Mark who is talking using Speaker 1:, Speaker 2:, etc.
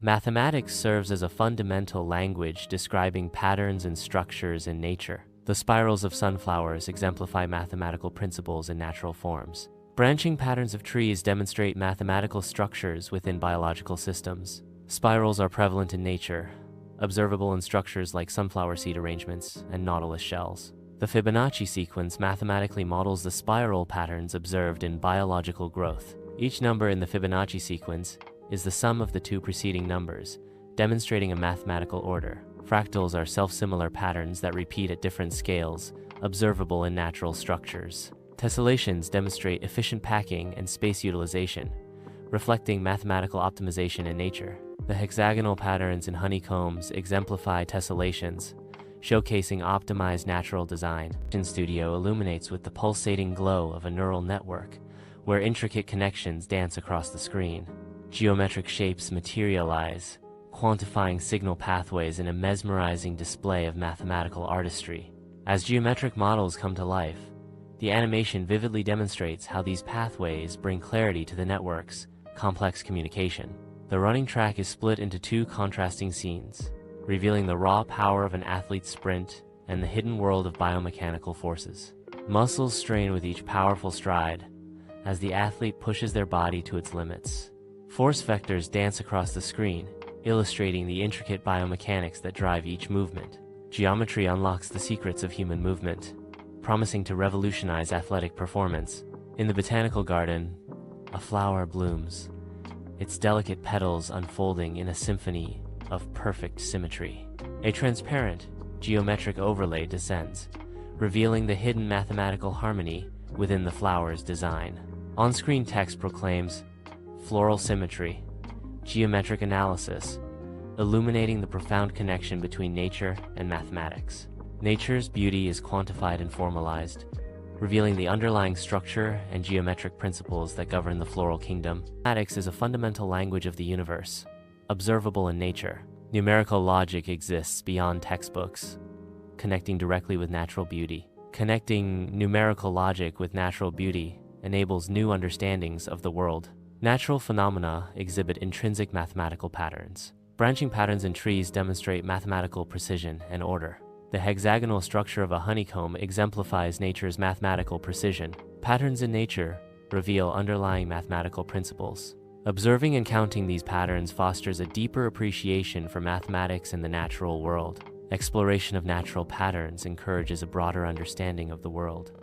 Speaker 1: Mathematics serves as a fundamental language describing patterns and structures in nature. The spirals of sunflowers exemplify mathematical principles in natural forms. Branching patterns of trees demonstrate mathematical structures within biological systems. Spirals are prevalent in nature, observable in structures like sunflower seed arrangements and nautilus shells. The Fibonacci sequence mathematically models the spiral patterns observed in biological growth. Each number in the Fibonacci sequence is the sum of the two preceding numbers, demonstrating a mathematical order. Fractals are self-similar patterns that repeat at different scales, observable in natural structures. Tessellations demonstrate efficient packing and space utilization, reflecting mathematical optimization in nature. The hexagonal patterns in honeycombs exemplify tessellations, showcasing optimized natural design. Studio illuminates with the pulsating glow of a neural network, where intricate connections dance across the screen. Geometric shapes materialize, quantifying signal pathways in a mesmerizing display of mathematical artistry. As geometric models come to life, the animation vividly demonstrates how these pathways bring clarity to the network's complex communication. The running track is split into two contrasting scenes, revealing the raw power of an athlete's sprint and the hidden world of biomechanical forces. Muscles strain with each powerful stride as the athlete pushes their body to its limits. Force vectors dance across the screen, illustrating the intricate biomechanics that drive each movement. Geometry unlocks the secrets of human movement, promising to revolutionize athletic performance. In the botanical garden, a flower blooms, its delicate petals unfolding in a symphony of perfect symmetry. A transparent, geometric overlay descends, revealing the hidden mathematical harmony within the flower's design. On-screen text proclaims floral symmetry, geometric analysis, illuminating the profound connection between nature and mathematics. Nature's beauty is quantified and formalized, revealing the underlying structure and geometric principles that govern the floral kingdom. Mathematics is a fundamental language of the universe, observable in nature. Numerical logic exists beyond textbooks, connecting directly with natural beauty. Connecting numerical logic with natural beauty enables new understandings of the world. Natural phenomena exhibit intrinsic mathematical patterns. Branching patterns in trees demonstrate mathematical precision and order. The hexagonal structure of a honeycomb exemplifies nature's mathematical precision. Patterns in nature reveal underlying mathematical principles. Observing and counting these patterns fosters a deeper appreciation for mathematics and the natural world. Exploration of natural patterns encourages a broader understanding of the world.